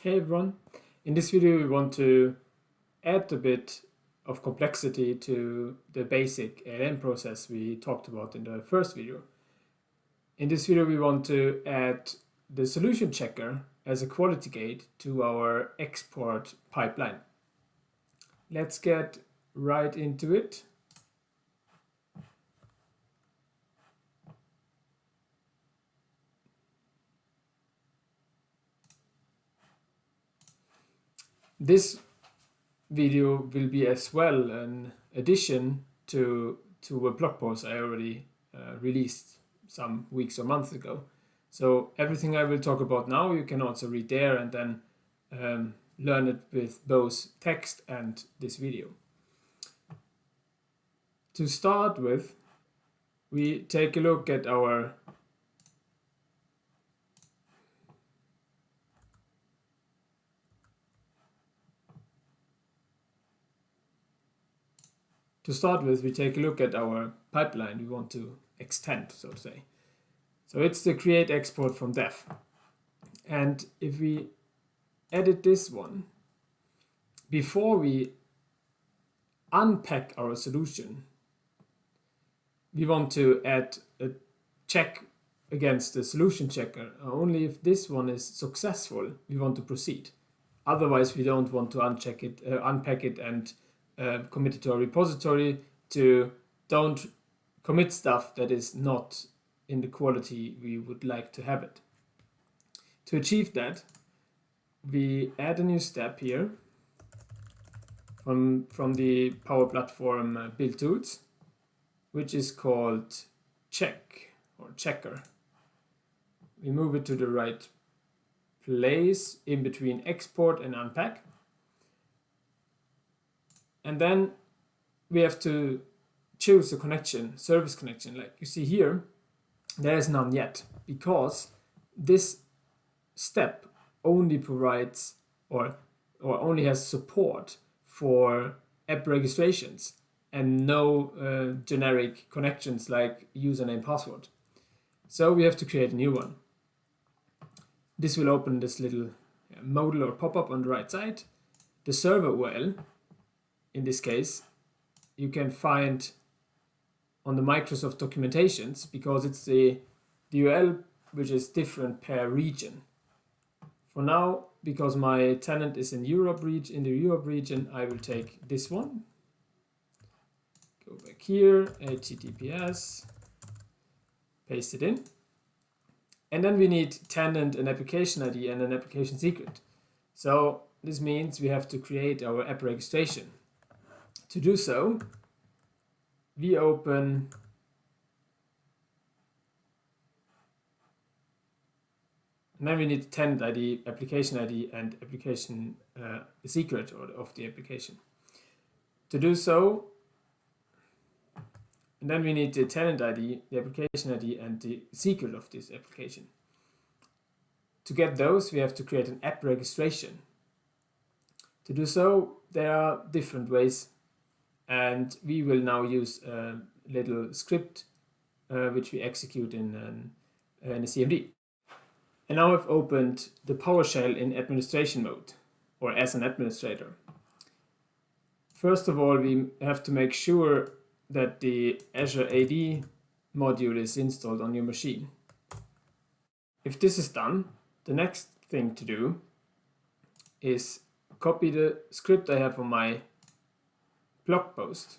Hey everyone, in this video we want to add a bit of complexity to the basic ALM process we talked about in the first video. In this video we want to add the solution checker as a quality gate to our export pipeline. Let's get right into it. This video will be as well an addition to a blog post I already released some weeks or months ago. So everything I will talk about now you can also read there and then learn it with both text and this video. To start with, we take a look at our pipeline we want to extend, so to say. So it's the create export from dev. And if we edit this one, before we unpack our solution, we want to add a check against the solution checker. Only if this one is successful, we want to proceed. Otherwise, we don't want to unpack it and commit it to a repository. Don't commit stuff that is not in the quality we would like to have it. To achieve that, we add a new step here from the Power Platform build tools, which is called check or checker. We move it to the right place in between export and unpack. And then we have to choose a connection, service connection. Like you see here, there is none yet because this step only provides or only has support for app registrations and no generic connections like username, password. So we have to create a new one. This will open this little modal or pop-up on the right side. The server URL, in this case, you can find on the Microsoft documentations because it's the URL which is different per region. For now, because my tenant is in the Europe region, I will take this one. Go back here, HTTPS, paste it in. And then we need tenant, an application ID, and an application secret. So this means we have to create our app registration. To do so, we open and then we need tenant ID, application ID, and application secret of the application. To do so, and then we need the tenant ID, the application ID, and the secret of this application. To get those, we have to create an app registration. To do so, there are different ways, and we will now use a little script which we execute in a CMD. And now I've opened the PowerShell in administration mode, or as an administrator. First of all, we have to make sure that the Azure AD module is installed on your machine. If this is done, the next thing to do is copy the script I have on my blog post,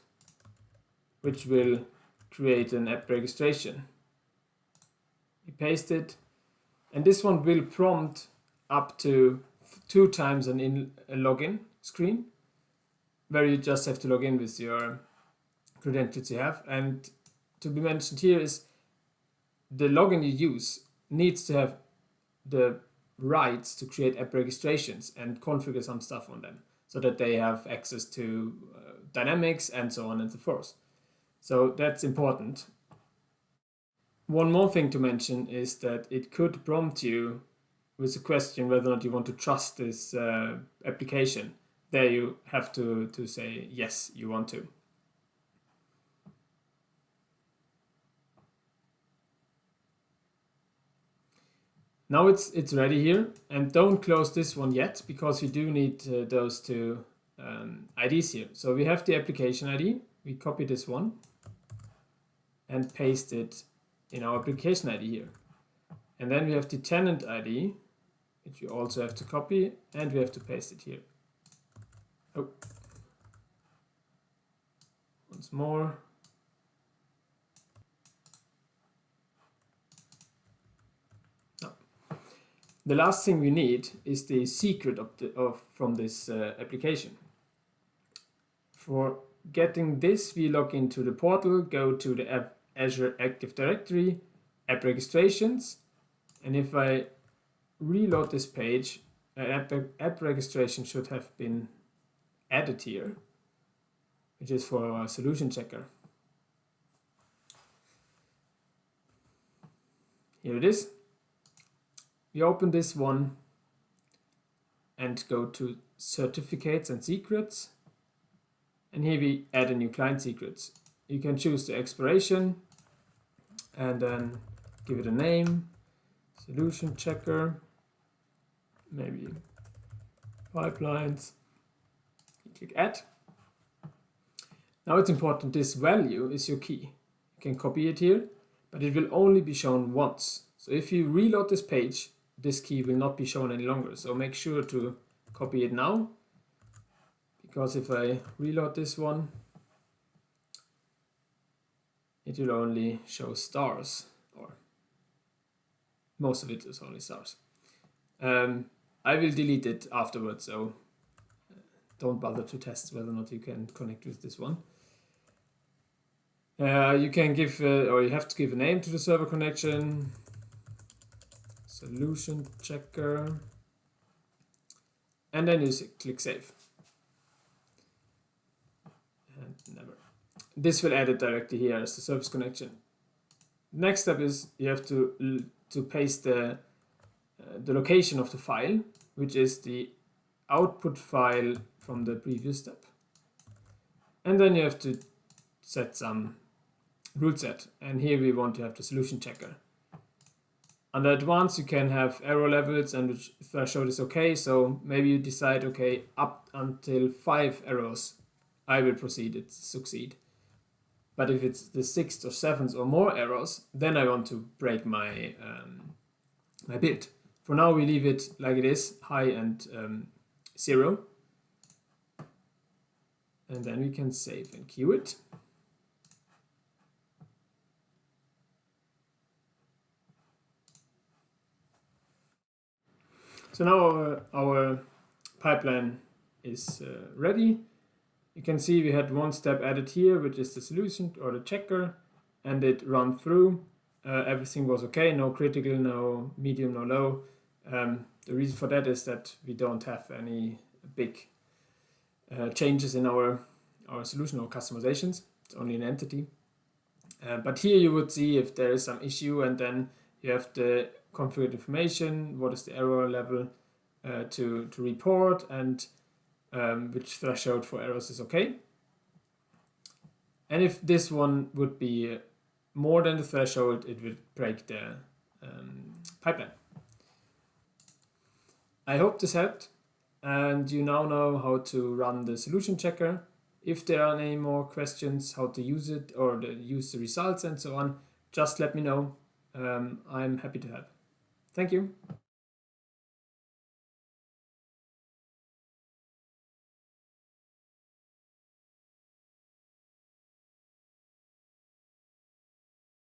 which will create an app registration. We paste it, and this one will prompt up to 2 times a login screen, where you just have to log in with your credentials you have. And to be mentioned here is the login you use needs to have the rights to create app registrations and configure some stuff on them so that they have access to dynamics and so on and so forth. So that's important. One more thing to mention is that it could prompt you with a question whether or not you want to trust this application. There you have to say yes, you want to. Now it's ready here, and don't close this one yet because you do need those two IDs here. So we have the application ID, we copy this one and paste it in our application ID here. And then we have the tenant ID, which you also have to copy, and we have to paste it here. Oh. Once more. The last thing we need is the secret from this application. For getting this, we log into the portal, go to the Azure Active Directory, app registrations, and if I reload this page, app registration should have been added here, which is for our solution checker. Here it is. We open this one and go to certificates and secrets, and here we add a new client secrets. You can choose the expiration and then give it a name, solution checker, maybe pipelines. You click add. Now it's important, this value is your key. You can copy it here, but it will only be shown once. So if you reload this page, this key will not be shown any longer. So make sure to copy it now, because if I reload this one, it will only show stars, or most of it is only stars. I will delete it afterwards, so don't bother to test whether or not you can connect with this one. You can give, or you have to give a name to the server connection. Solution checker, and then you click save. And never. This will add it directly here as the service connection. Next step is you have to paste the location of the file, which is the output file from the previous step. And then you have to set some rule set, and here we want to have the solution checker. Under advanced, you can have error levels and which threshold is okay. So maybe you decide, okay, up until 5 errors, I will proceed, it succeed. But if it's the 6th or 7th or more errors, then I want to break my my build. For now, we leave it like it is, high and 0. And then we can save and queue it. So now our pipeline is ready. You can see we had one step added here, which is the solution or the checker, and it ran through. Everything was okay, no critical, no medium, no low. The reason for that is that we don't have any big changes in our solution or customizations. It's only an entity. But here you would see if there is some issue, and then you have the configured information, what is the error level to report, and which threshold for errors is okay. And if this one would be more than the threshold, it will break the pipeline. I hope this helped, and you now know how to run the solution checker. If there are any more questions, how to use it or use the results and so on, just let me know. I'm happy to help. Thank you.